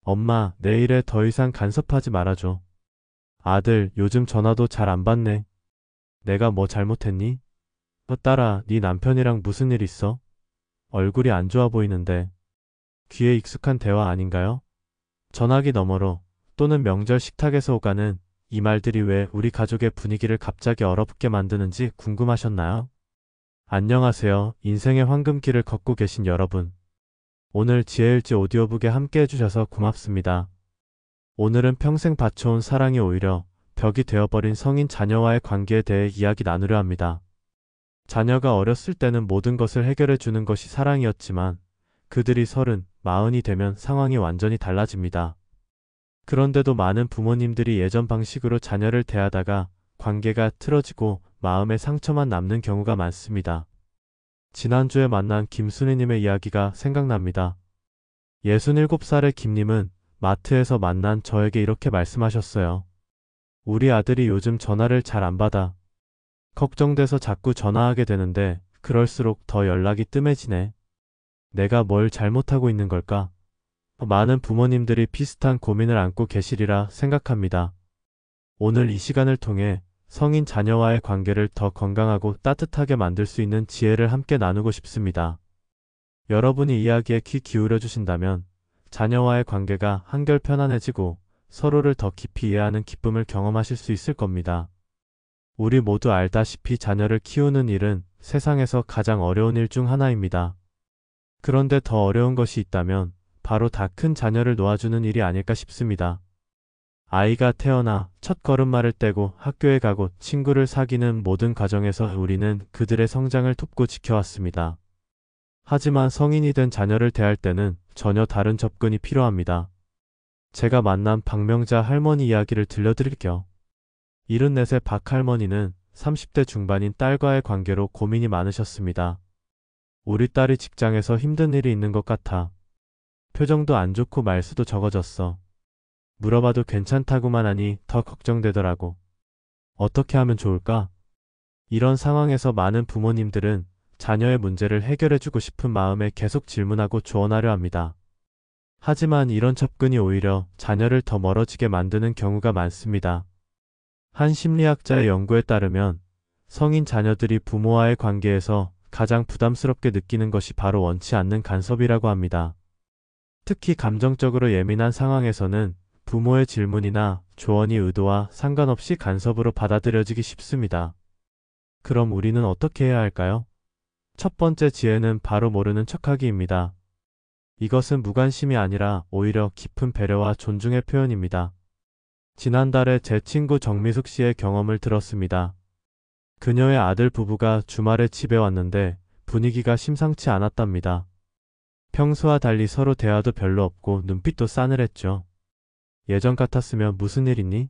엄마, 내 일에 더 이상 간섭하지 말아줘. 아들, 요즘 전화도 잘 안 받네. 내가 뭐 잘못했니? 딸아, 네 남편이랑 무슨 일 있어? 얼굴이 안 좋아 보이는데. 귀에 익숙한 대화 아닌가요? 전화기 너머로 또는 명절 식탁에서 오가는 이 말들이 왜 우리 가족의 분위기를 갑자기 얼어붙게 만드는지 궁금하셨나요? 안녕하세요. 인생의 황금길을 걷고 계신 여러분. 오늘 지혜일지 오디오북에 함께 해주셔서 고맙습니다. 오늘은 평생 바쳐온 사랑이 오히려 벽이 되어버린 성인 자녀와의 관계에 대해 이야기 나누려 합니다. 자녀가 어렸을 때는 모든 것을 해결해 주는 것이 사랑이었지만 그들이 30, 40이 되면 상황이 완전히 달라집니다. 그런데도 많은 부모님들이 예전 방식으로 자녀를 대하다가 관계가 틀어지고 마음의 상처만 남는 경우가 많습니다. 지난주에 만난 김순희님의 이야기가 생각납니다. 67살의 김님은 마트에서 만난 저에게 이렇게 말씀하셨어요. 우리 아들이 요즘 전화를 잘 안 받아. 걱정돼서 자꾸 전화하게 되는데 그럴수록 더 연락이 뜸해지네. 내가 뭘 잘못하고 있는 걸까? 많은 부모님들이 비슷한 고민을 안고 계시리라 생각합니다. 오늘 이 시간을 통해 성인 자녀와의 관계를 더 건강하고 따뜻하게 만들 수 있는 지혜를 함께 나누고 싶습니다. 여러분이 이야기에 귀 기울여 주신다면 자녀와의 관계가 한결 편안해지고 서로를 더 깊이 이해하는 기쁨을 경험하실 수 있을 겁니다. 우리 모두 알다시피 자녀를 키우는 일은 세상에서 가장 어려운 일 중 하나입니다. 그런데 더 어려운 것이 있다면 바로 다 큰 자녀를 놓아주는 일이 아닐까 싶습니다. 아이가 태어나 첫 걸음마를 떼고 학교에 가고 친구를 사귀는 모든 과정에서 우리는 그들의 성장을 돕고 지켜왔습니다. 하지만 성인이 된 자녀를 대할 때는 전혀 다른 접근이 필요합니다. 제가 만난 박명자 할머니 이야기를 들려드릴게요. 74세 박 할머니는 30대 중반인 딸과의 관계로 고민이 많으셨습니다. 우리 딸이 직장에서 힘든 일이 있는 것 같아. 표정도 안 좋고 말수도 적어졌어. 물어봐도 괜찮다고만 하니 더 걱정되더라고. 어떻게 하면 좋을까? 이런 상황에서 많은 부모님들은 자녀의 문제를 해결해주고 싶은 마음에 계속 질문하고 조언하려 합니다. 하지만 이런 접근이 오히려 자녀를 더 멀어지게 만드는 경우가 많습니다. 한 심리학자의 연구에 따르면 성인 자녀들이 부모와의 관계에서 가장 부담스럽게 느끼는 것이 바로 원치 않는 간섭이라고 합니다. 특히 감정적으로 예민한 상황에서는 부모의 질문이나 조언이 의도와 상관없이 간섭으로 받아들여지기 쉽습니다. 그럼 우리는 어떻게 해야 할까요? 첫 번째 지혜는 바로 모르는 척하기입니다. 이것은 무관심이 아니라 오히려 깊은 배려와 존중의 표현입니다. 지난달에 제 친구 정미숙 씨의 경험을 들었습니다. 그녀의 아들 부부가 주말에 집에 왔는데 분위기가 심상치 않았답니다. 평소와 달리 서로 대화도 별로 없고 눈빛도 싸늘했죠. 예전 같았으면 무슨 일 있니?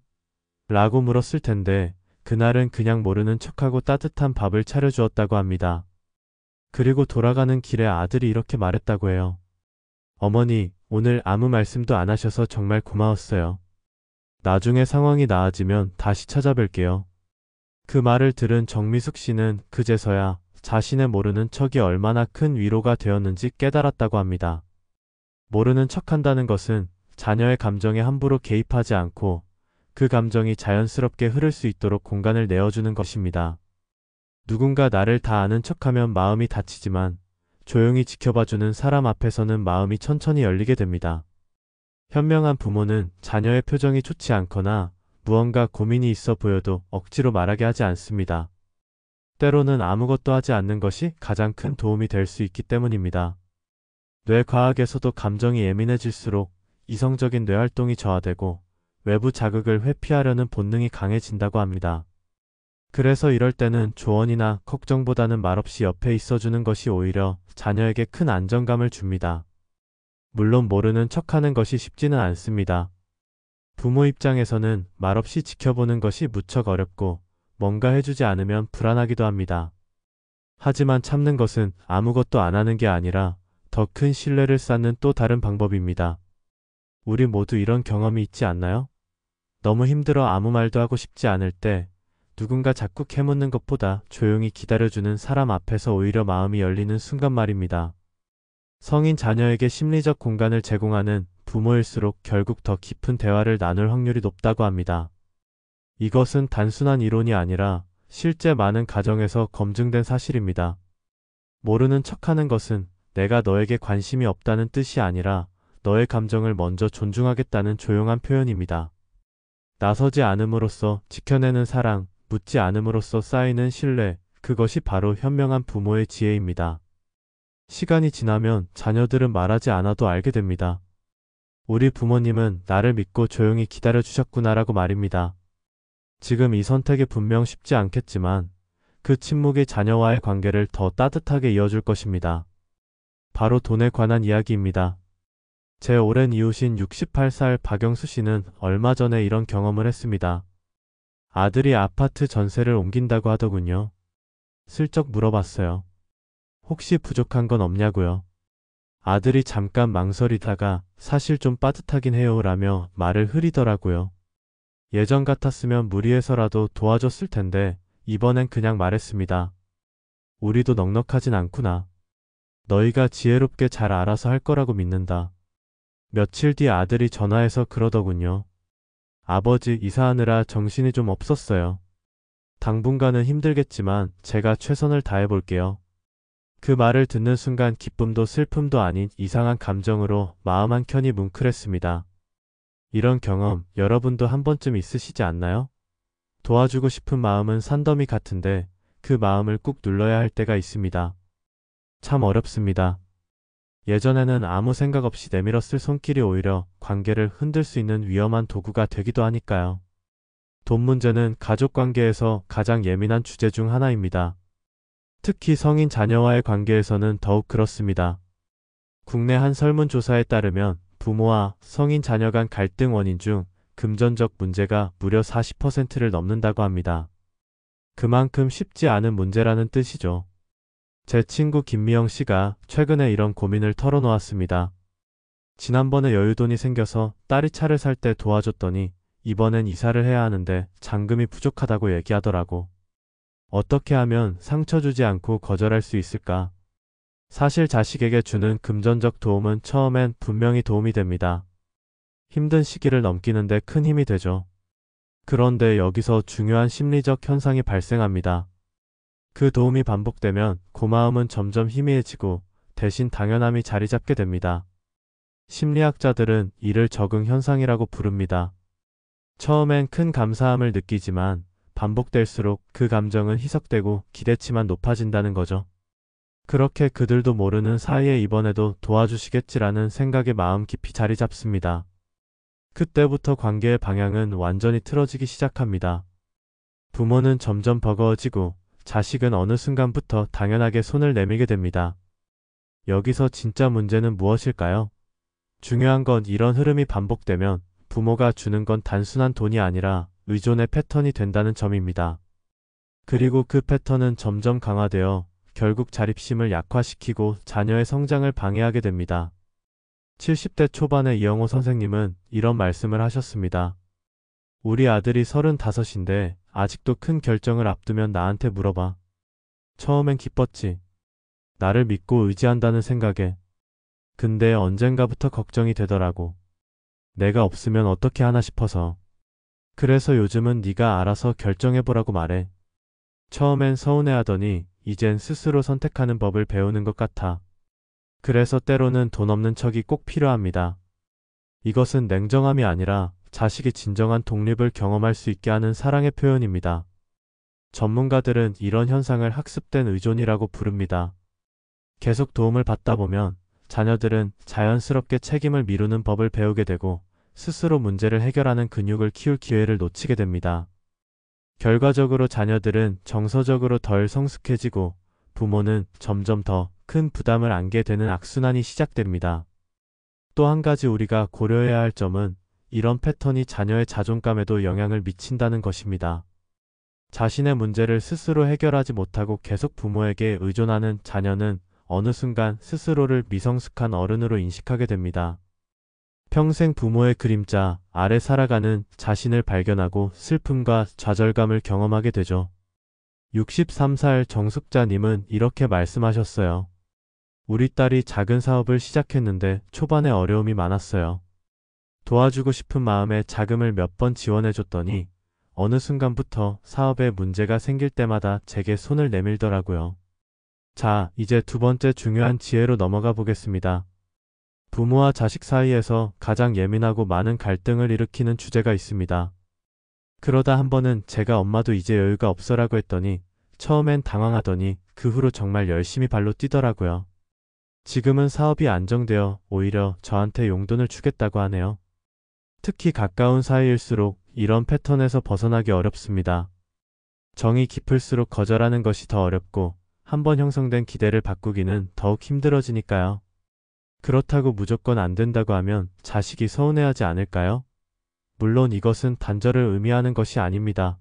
라고 물었을 텐데 그날은 그냥 모르는 척하고 따뜻한 밥을 차려주었다고 합니다. 그리고 돌아가는 길에 아들이 이렇게 말했다고 해요. 어머니, 오늘 아무 말씀도 안 하셔서 정말 고마웠어요. 나중에 상황이 나아지면 다시 찾아뵐게요. 그 말을 들은 정미숙 씨는 그제서야 자신의 모르는 척이 얼마나 큰 위로가 되었는지 깨달았다고 합니다. 모르는 척한다는 것은 자녀의 감정에 함부로 개입하지 않고 그 감정이 자연스럽게 흐를 수 있도록 공간을 내어주는 것입니다. 누군가 나를 다 아는 척하면 마음이 다치지만 조용히 지켜봐주는 사람 앞에서는 마음이 천천히 열리게 됩니다. 현명한 부모는 자녀의 표정이 좋지 않거나 무언가 고민이 있어 보여도 억지로 말하게 하지 않습니다. 때로는 아무것도 하지 않는 것이 가장 큰 도움이 될 수 있기 때문입니다. 뇌과학에서도 감정이 예민해질수록 이성적인 뇌활동이 저하되고 외부 자극을 회피하려는 본능이 강해진다고 합니다. 그래서 이럴 때는 조언이나 걱정보다는 말없이 옆에 있어주는 것이 오히려 자녀에게 큰 안정감을 줍니다. 물론 모르는 척하는 것이 쉽지는 않습니다. 부모 입장에서는 말없이 지켜보는 것이 무척 어렵고 뭔가 해주지 않으면 불안하기도 합니다. 하지만 참는 것은 아무것도 안 하는 게 아니라 더 큰 신뢰를 쌓는 또 다른 방법입니다. 우리 모두 이런 경험이 있지 않나요? 너무 힘들어 아무 말도 하고 싶지 않을 때 누군가 자꾸 캐묻는 것보다 조용히 기다려주는 사람 앞에서 오히려 마음이 열리는 순간 말입니다. 성인 자녀에게 심리적 공간을 제공하는 부모일수록 결국 더 깊은 대화를 나눌 확률이 높다고 합니다. 이것은 단순한 이론이 아니라 실제 많은 가정에서 검증된 사실입니다. 모르는 척하는 것은 내가 너에게 관심이 없다는 뜻이 아니라 너의 감정을 먼저 존중하겠다는 조용한 표현입니다. 나서지 않음으로써 지켜내는 사랑, 묻지 않음으로써 쌓이는 신뢰, 그것이 바로 현명한 부모의 지혜입니다. 시간이 지나면 자녀들은 말하지 않아도 알게 됩니다. 우리 부모님은 나를 믿고 조용히 기다려주셨구나라고 말입니다. 지금 이 선택이 분명 쉽지 않겠지만 그 침묵이 자녀와의 관계를 더 따뜻하게 이어줄 것입니다. 바로 돈에 관한 이야기입니다. 제 오랜 이웃인 68살 박영수 씨는 얼마 전에 이런 경험을 했습니다. 아들이 아파트 전세를 옮긴다고 하더군요. 슬쩍 물어봤어요. 혹시 부족한 건 없냐고요. 아들이 잠깐 망설이다가 사실 좀 빠듯하긴 해요 라며 말을 흐리더라고요. 예전 같았으면 무리해서라도 도와줬을 텐데 이번엔 그냥 말했습니다. 우리도 넉넉하진 않구나. 너희가 지혜롭게 잘 알아서 할 거라고 믿는다. 며칠 뒤 아들이 전화해서 그러더군요. 아버지 이사하느라 정신이 좀 없었어요. 당분간은 힘들겠지만 제가 최선을 다해볼게요. 그 말을 듣는 순간 기쁨도 슬픔도 아닌 이상한 감정으로 마음 한켠이 뭉클했습니다. 이런 경험 여러분도 한 번쯤 있으시지 않나요? 도와주고 싶은 마음은 산더미 같은데 그 마음을 꾹 눌러야 할 때가 있습니다. 참 어렵습니다. 예전에는 아무 생각 없이 내밀었을 손길이 오히려 관계를 흔들 수 있는 위험한 도구가 되기도 하니까요. 돈 문제는 가족 관계에서 가장 예민한 주제 중 하나입니다. 특히 성인 자녀와의 관계에서는 더욱 그렇습니다. 국내 한 설문조사에 따르면 부모와 성인 자녀 간 갈등 원인 중 금전적 문제가 무려 40%를 넘는다고 합니다. 그만큼 쉽지 않은 문제라는 뜻이죠. 제 친구 김미영 씨가 최근에 이런 고민을 털어놓았습니다. 지난번에 여유돈이 생겨서 딸이 차를 살 때 도와줬더니 이번엔 이사를 해야 하는데 잔금이 부족하다고 얘기하더라고. 어떻게 하면 상처 주지 않고 거절할 수 있을까? 사실 자식에게 주는 금전적 도움은 처음엔 분명히 도움이 됩니다. 힘든 시기를 넘기는데 큰 힘이 되죠. 그런데 여기서 중요한 심리적 현상이 발생합니다. 그 도움이 반복되면 고마움은 점점 희미해지고 대신 당연함이 자리 잡게 됩니다. 심리학자들은 이를 적응 현상이라고 부릅니다. 처음엔 큰 감사함을 느끼지만 반복될수록 그 감정은 희석되고 기대치만 높아진다는 거죠. 그렇게 그들도 모르는 사이에 이번에도 도와주시겠지라는 생각에 마음 깊이 자리 잡습니다. 그때부터 관계의 방향은 완전히 틀어지기 시작합니다. 부모는 점점 버거워지고 자식은 어느 순간부터 당연하게 손을 내밀게 됩니다. 여기서 진짜 문제는 무엇일까요? 중요한 건 이런 흐름이 반복되면 부모가 주는 건 단순한 돈이 아니라 의존의 패턴이 된다는 점입니다. 그리고 그 패턴은 점점 강화되어 결국 자립심을 약화시키고 자녀의 성장을 방해하게 됩니다. 70대 초반의 이영호 선생님은 이런 말씀을 하셨습니다. 우리 아들이 35인데 아직도 큰 결정을 앞두면 나한테 물어봐. 처음엔 기뻤지. 나를 믿고 의지한다는 생각에. 근데 언젠가부터 걱정이 되더라고. 내가 없으면 어떻게 하나 싶어서. 그래서 요즘은 네가 알아서 결정해보라고 말해. 처음엔 서운해하더니 이젠 스스로 선택하는 법을 배우는 것 같아. 그래서 때로는 돈 없는 척이 꼭 필요합니다. 이것은 냉정함이 아니라 자식이 진정한 독립을 경험할 수 있게 하는 사랑의 표현입니다. 전문가들은 이런 현상을 학습된 의존이라고 부릅니다. 계속 도움을 받다 보면 자녀들은 자연스럽게 책임을 미루는 법을 배우게 되고 스스로 문제를 해결하는 근육을 키울 기회를 놓치게 됩니다. 결과적으로 자녀들은 정서적으로 덜 성숙해지고 부모는 점점 더 큰 부담을 안게 되는 악순환이 시작됩니다. 또 한 가지 우리가 고려해야 할 점은 이런 패턴이 자녀의 자존감에도 영향을 미친다는 것입니다. 자신의 문제를 스스로 해결하지 못하고 계속 부모에게 의존하는 자녀는 어느 순간 스스로를 미성숙한 어른으로 인식하게 됩니다. 평생 부모의 그림자 아래 살아가는 자신을 발견하고 슬픔과 좌절감을 경험하게 되죠. 63살 정숙자님은 이렇게 말씀하셨어요. 우리 딸이 작은 사업을 시작했는데 초반에 어려움이 많았어요. 도와주고 싶은 마음에 자금을 몇 번 지원해줬더니 어느 순간부터 사업에 문제가 생길 때마다 제게 손을 내밀더라고요. 자, 이제 두 번째 중요한 지혜로 넘어가 보겠습니다. 부모와 자식 사이에서 가장 예민하고 많은 갈등을 일으키는 주제가 있습니다. 그러다 한 번은 제가 엄마도 이제 여유가 없어라고 했더니 처음엔 당황하더니 그 후로 정말 열심히 발로 뛰더라고요. 지금은 사업이 안정되어 오히려 저한테 용돈을 주겠다고 하네요. 특히 가까운 사이일수록 이런 패턴에서 벗어나기 어렵습니다. 정이 깊을수록 거절하는 것이 더 어렵고 한번 형성된 기대를 바꾸기는 더욱 힘들어지니까요. 그렇다고 무조건 안 된다고 하면 자식이 서운해하지 않을까요? 물론 이것은 단절을 의미하는 것이 아닙니다.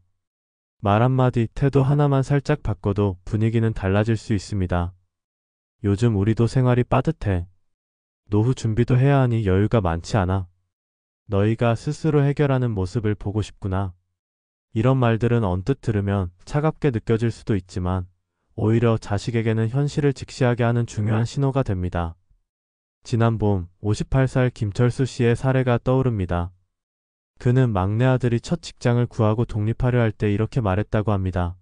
말 한마디, 태도 하나만 살짝 바꿔도 분위기는 달라질 수 있습니다. 요즘 우리도 생활이 빠듯해. 노후 준비도 해야 하니 여유가 많지 않아. 너희가 스스로 해결하는 모습을 보고 싶구나. 이런 말들은 언뜻 들으면 차갑게 느껴질 수도 있지만 오히려 자식에게는 현실을 직시하게 하는 중요한 신호가 됩니다. 지난 봄 58살 김철수 씨의 사례가 떠오릅니다. 그는 막내 아들이 첫 직장을 구하고 독립하려 할 때 이렇게 말했다고 합니다.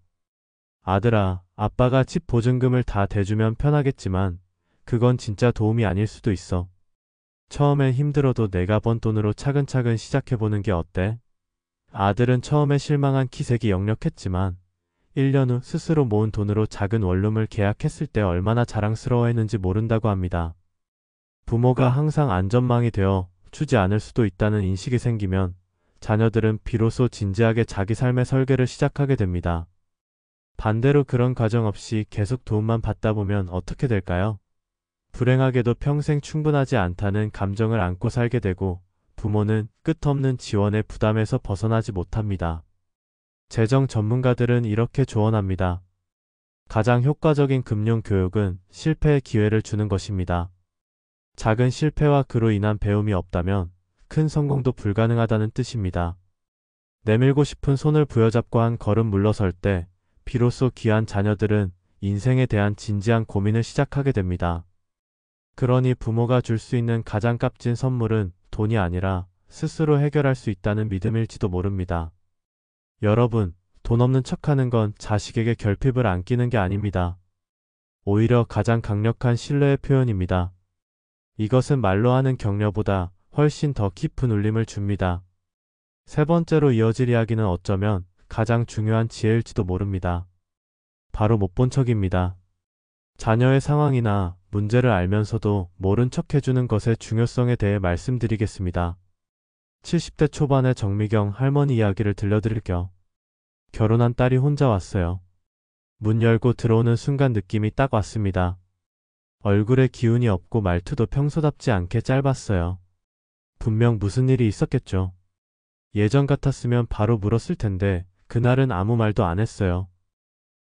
아들아, 아빠가 집 보증금을 다 대주면 편하겠지만 그건 진짜 도움이 아닐 수도 있어. 처음엔 힘들어도 내가 번 돈으로 차근차근 시작해보는 게 어때? 아들은 처음에 실망한 기색이 역력했지만 1년 후 스스로 모은 돈으로 작은 원룸을 계약했을 때 얼마나 자랑스러워했는지 모른다고 합니다. 부모가 항상 안전망이 되어 주지 않을 수도 있다는 인식이 생기면 자녀들은 비로소 진지하게 자기 삶의 설계를 시작하게 됩니다. 반대로 그런 과정 없이 계속 도움만 받다 보면 어떻게 될까요? 불행하게도 평생 충분하지 않다는 감정을 안고 살게 되고 부모는 끝없는 지원의 부담에서 벗어나지 못합니다. 재정 전문가들은 이렇게 조언합니다. 가장 효과적인 금융 교육은 실패의 기회를 주는 것입니다. 작은 실패와 그로 인한 배움이 없다면 큰 성공도 불가능하다는 뜻입니다. 내밀고 싶은 손을 부여잡고 한 걸음 물러설 때 비로소 귀한 자녀들은 인생에 대한 진지한 고민을 시작하게 됩니다. 그러니 부모가 줄 수 있는 가장 값진 선물은 돈이 아니라 스스로 해결할 수 있다는 믿음일지도 모릅니다. 여러분, 돈 없는 척하는 건 자식에게 결핍을 안기는 게 아닙니다. 오히려 가장 강력한 신뢰의 표현입니다. 이것은 말로 하는 격려보다 훨씬 더 깊은 울림을 줍니다. 세 번째로 이어질 이야기는 어쩌면 가장 중요한 지혜일지도 모릅니다. 바로 못 본 척입니다. 자녀의 상황이나 문제를 알면서도 모른 척 해주는 것의 중요성에 대해 말씀드리겠습니다. 70대 초반의 정미경 할머니 이야기를 들려드릴게요. 결혼한 딸이 혼자 왔어요. 문 열고 들어오는 순간 느낌이 딱 왔습니다. 얼굴에 기운이 없고 말투도 평소답지 않게 짧았어요. 분명 무슨 일이 있었겠죠. 예전 같았으면 바로 물었을 텐데 그날은 아무 말도 안 했어요.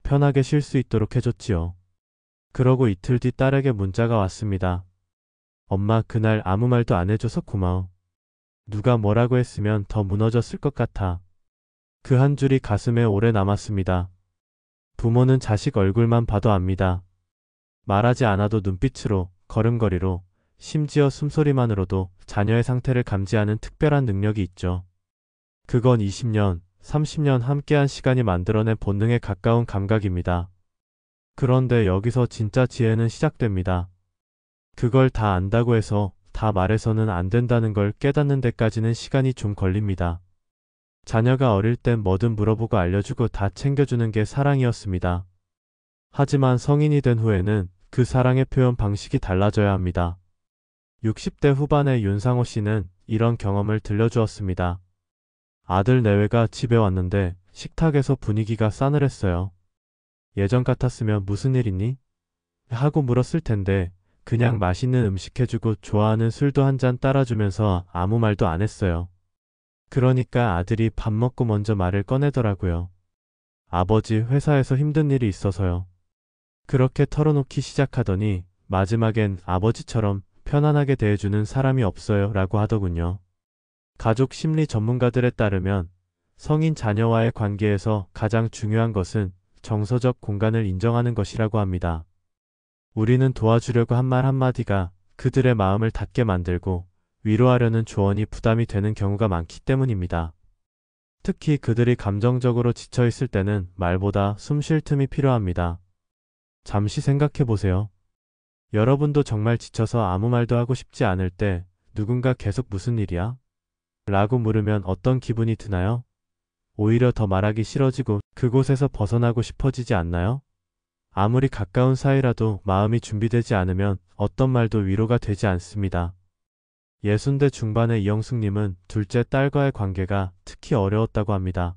편하게 쉴 수 있도록 해줬지요. 그러고 이틀 뒤 딸에게 문자가 왔습니다. 엄마, 그날 아무 말도 안 해줘서 고마워. 누가 뭐라고 했으면 더 무너졌을 것 같아. 그 한 줄이 가슴에 오래 남았습니다. 부모는 자식 얼굴만 봐도 압니다. 말하지 않아도 눈빛으로, 걸음걸이로, 심지어 숨소리만으로도 자녀의 상태를 감지하는 특별한 능력이 있죠. 그건 20년, 30년 함께한 시간이 만들어낸 본능에 가까운 감각입니다. 그런데 여기서 진짜 지혜는 시작됩니다. 그걸 다 안다고 해서 다 말해서는 안 된다는 걸 깨닫는 데까지는 시간이 좀 걸립니다. 자녀가 어릴 땐 뭐든 물어보고 알려주고 다 챙겨주는 게 사랑이었습니다. 하지만 성인이 된 후에는 그 사랑의 표현 방식이 달라져야 합니다. 60대 후반의 윤상호 씨는 이런 경험을 들려주었습니다. 아들 내외가 집에 왔는데 식탁에서 분위기가 싸늘했어요. 예전 같았으면 무슨 일 있니? 하고 물었을 텐데 그냥 맛있는 음식 해주고 좋아하는 술도 한 잔 따라주면서 아무 말도 안 했어요. 그러니까 아들이 밥 먹고 먼저 말을 꺼내더라고요. 아버지, 회사에서 힘든 일이 있어서요. 그렇게 털어놓기 시작하더니 마지막엔 아버지처럼 편안하게 대해주는 사람이 없어요 라고 하더군요. 가족 심리 전문가들에 따르면 성인 자녀와의 관계에서 가장 중요한 것은 정서적 공간을 인정하는 것이라고 합니다. 우리는 도와주려고 한 말 한마디가 그들의 마음을 닫게 만들고 위로하려는 조언이 부담이 되는 경우가 많기 때문입니다. 특히 그들이 감정적으로 지쳐 있을 때는 말보다 숨 쉴 틈이 필요합니다. 잠시 생각해 보세요. 여러분도 정말 지쳐서 아무 말도 하고 싶지 않을 때 누군가 계속 무슨 일이야? 라고 물으면 어떤 기분이 드나요? 오히려 더 말하기 싫어지고 그곳에서 벗어나고 싶어지지 않나요? 아무리 가까운 사이라도 마음이 준비되지 않으면 어떤 말도 위로가 되지 않습니다. 60대 중반의 이영숙님은 둘째 딸과의 관계가 특히 어려웠다고 합니다.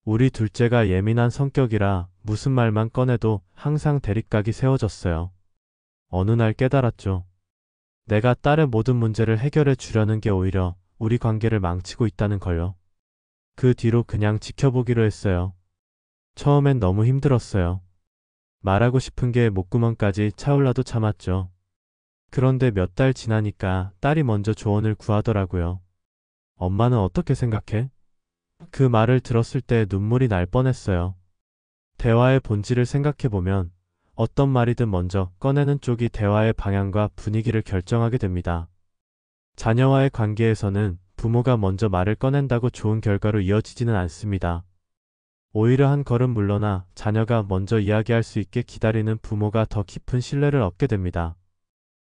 우리 둘째가 예민한 성격이라 무슨 말만 꺼내도 항상 대립각이 세워졌어요. 어느 날 깨달았죠. 내가 딸의 모든 문제를 해결해 주려는 게 오히려 우리 관계를 망치고 있다는 걸요. 그 뒤로 그냥 지켜보기로 했어요. 처음엔 너무 힘들었어요. 말하고 싶은 게 목구멍까지 차올라도 참았죠. 그런데 몇 달 지나니까 딸이 먼저 조언을 구하더라고요. 엄마는 어떻게 생각해? 그 말을 들었을 때 눈물이 날 뻔했어요. 대화의 본질을 생각해보면 어떤 말이든 먼저 꺼내는 쪽이 대화의 방향과 분위기를 결정하게 됩니다. 자녀와의 관계에서는 부모가 먼저 말을 꺼낸다고 좋은 결과로 이어지지는 않습니다. 오히려 한 걸음 물러나 자녀가 먼저 이야기할 수 있게 기다리는 부모가 더 깊은 신뢰를 얻게 됩니다.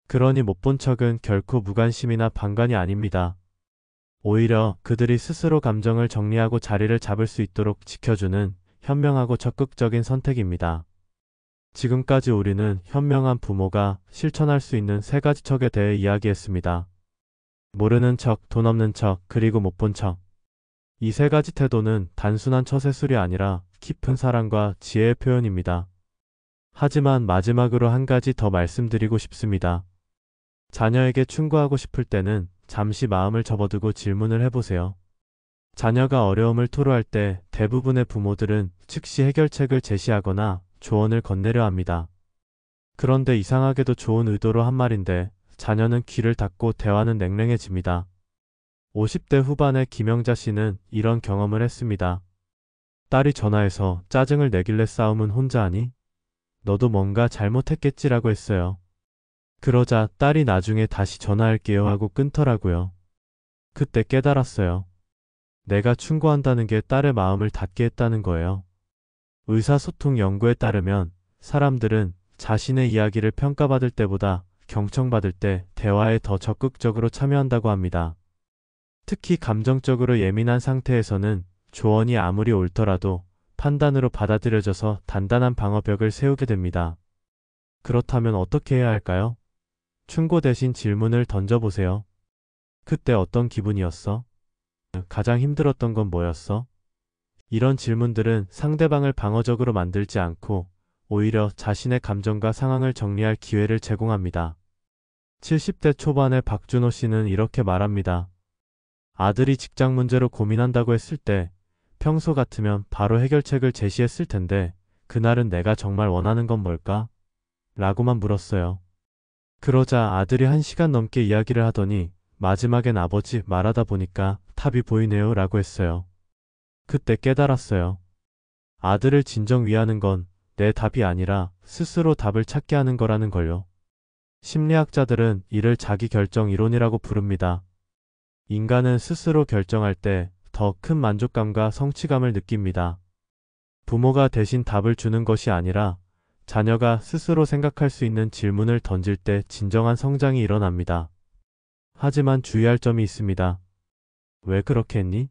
그러니 못 본 척은 결코 무관심이나 방관이 아닙니다. 오히려 그들이 스스로 감정을 정리하고 자리를 잡을 수 있도록 지켜주는 현명하고 적극적인 선택입니다. 지금까지 우리는 현명한 부모가 실천할 수 있는 3가지 척에 대해 이야기했습니다. 모르는 척, 돈 없는 척, 그리고 못 본 척. 이 3가지 태도는 단순한 처세술이 아니라 깊은 사랑과 지혜의 표현입니다. 하지만 마지막으로 한 가지 더 말씀드리고 싶습니다. 자녀에게 충고하고 싶을 때는 잠시 마음을 접어두고 질문을 해보세요. 자녀가 어려움을 토로할 때 대부분의 부모들은 즉시 해결책을 제시하거나 조언을 건네려 합니다. 그런데 이상하게도 좋은 의도로 한 말인데 자녀는 귀를 닫고 대화는 냉랭해집니다. 50대 후반의 김영자 씨는 이런 경험을 했습니다. 딸이 전화해서 짜증을 내길래 싸움은 혼자 하니? 너도 뭔가 잘못했겠지라고 했어요. 그러자 딸이 나중에 다시 전화할게요 하고 끊더라고요. 그때 깨달았어요. 내가 충고한다는 게 딸의 마음을 닫게 했다는 거예요. 의사소통 연구에 따르면 사람들은 자신의 이야기를 평가받을 때보다 경청받을 때 대화에 더 적극적으로 참여한다고 합니다. 특히 감정적으로 예민한 상태에서는 조언이 아무리 옳더라도 판단으로 받아들여져서 단단한 방어벽을 세우게 됩니다. 그렇다면 어떻게 해야 할까요? 충고 대신 질문을 던져보세요. 그때 어떤 기분이었어? 가장 힘들었던 건 뭐였어? 이런 질문들은 상대방을 방어적으로 만들지 않고 오히려 자신의 감정과 상황을 정리할 기회를 제공합니다. 70대 초반의 박준호 씨는 이렇게 말합니다. 아들이 직장 문제로 고민한다고 했을 때 평소 같으면 바로 해결책을 제시했을 텐데 그날은 내가 정말 원하는 건 뭘까? 라고만 물었어요. 그러자 아들이 1시간 넘게 이야기를 하더니 마지막엔 아버지 말하다 보니까 답이 보이네요 라고 했어요. 그때 깨달았어요. 아들을 진정 위하는 건 내 답이 아니라 스스로 답을 찾게 하는 거라는 걸요. 심리학자들은 이를 자기결정 이론이라고 부릅니다. 인간은 스스로 결정할 때 더 큰 만족감과 성취감을 느낍니다. 부모가 대신 답을 주는 것이 아니라 자녀가 스스로 생각할 수 있는 질문을 던질 때 진정한 성장이 일어납니다. 하지만 주의할 점이 있습니다. 왜 그렇게 했니?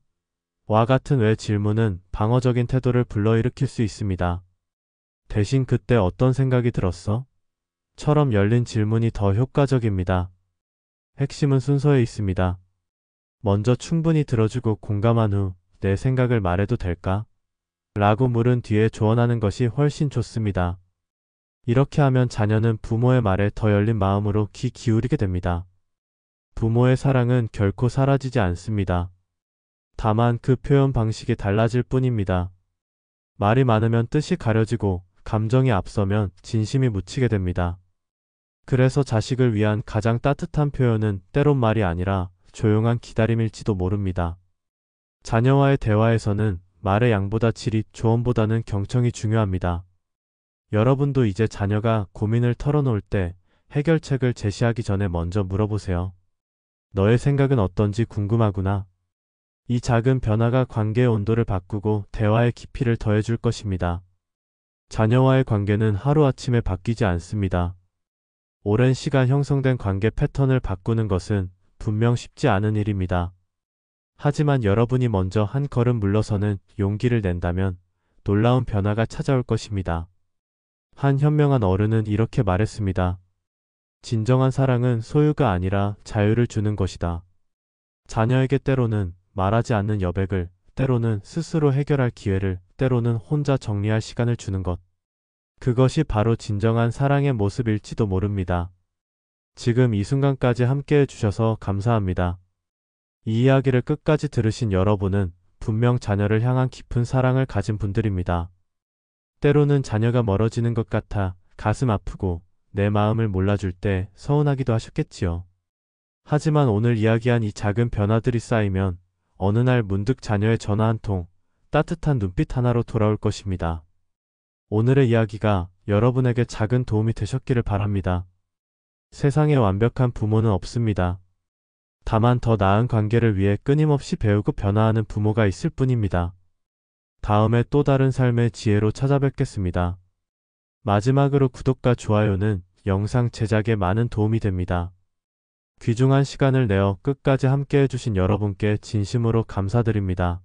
와 같은 왜 질문은 방어적인 태도를 불러일으킬 수 있습니다. 대신 그때 어떤 생각이 들었어? 처럼 열린 질문이 더 효과적입니다. 핵심은 순서에 있습니다. 먼저 충분히 들어주고 공감한 후 내 생각을 말해도 될까? 라고 물은 뒤에 조언하는 것이 훨씬 좋습니다. 이렇게 하면 자녀는 부모의 말에 더 열린 마음으로 귀 기울이게 됩니다. 부모의 사랑은 결코 사라지지 않습니다. 다만 그 표현 방식이 달라질 뿐입니다. 말이 많으면 뜻이 가려지고 감정이 앞서면 진심이 묻히게 됩니다. 그래서 자식을 위한 가장 따뜻한 표현은 때론 말이 아니라 조용한 기다림일지도 모릅니다. 자녀와의 대화에서는 말의 양보다 질이, 조언보다는 경청이 중요합니다. 여러분도 이제 자녀가 고민을 털어놓을 때 해결책을 제시하기 전에 먼저 물어보세요. 너의 생각은 어떤지 궁금하구나. 이 작은 변화가 관계의 온도를 바꾸고 대화의 깊이를 더해줄 것입니다. 자녀와의 관계는 하루아침에 바뀌지 않습니다. 오랜 시간 형성된 관계 패턴을 바꾸는 것은 분명 쉽지 않은 일입니다. 하지만 여러분이 먼저 한 걸음 물러서는 용기를 낸다면 놀라운 변화가 찾아올 것입니다. 한 현명한 어른은 이렇게 말했습니다. 진정한 사랑은 소유가 아니라 자유를 주는 것이다. 자녀에게 때로는 말하지 않는 여백을, 때로는 스스로 해결할 기회를, 때로는 혼자 정리할 시간을 주는 것. 그것이 바로 진정한 사랑의 모습일지도 모릅니다. 지금 이 순간까지 함께 해주셔서 감사합니다. 이 이야기를 끝까지 들으신 여러분은 분명 자녀를 향한 깊은 사랑을 가진 분들입니다. 때로는 자녀가 멀어지는 것 같아 가슴 아프고 내 마음을 몰라줄 때 서운하기도 하셨겠지요. 하지만 오늘 이야기한 이 작은 변화들이 쌓이면 어느 날 문득 자녀의 전화 한 통, 따뜻한 눈빛 하나로 돌아올 것입니다. 오늘의 이야기가 여러분에게 작은 도움이 되셨기를 바랍니다. 세상에 완벽한 부모는 없습니다. 다만 더 나은 관계를 위해 끊임없이 배우고 변화하는 부모가 있을 뿐입니다. 다음에 또 다른 삶의 지혜로 찾아뵙겠습니다. 마지막으로 구독과 좋아요는 영상 제작에 많은 도움이 됩니다. 귀중한 시간을 내어 끝까지 함께 해주신 여러분께 진심으로 감사드립니다.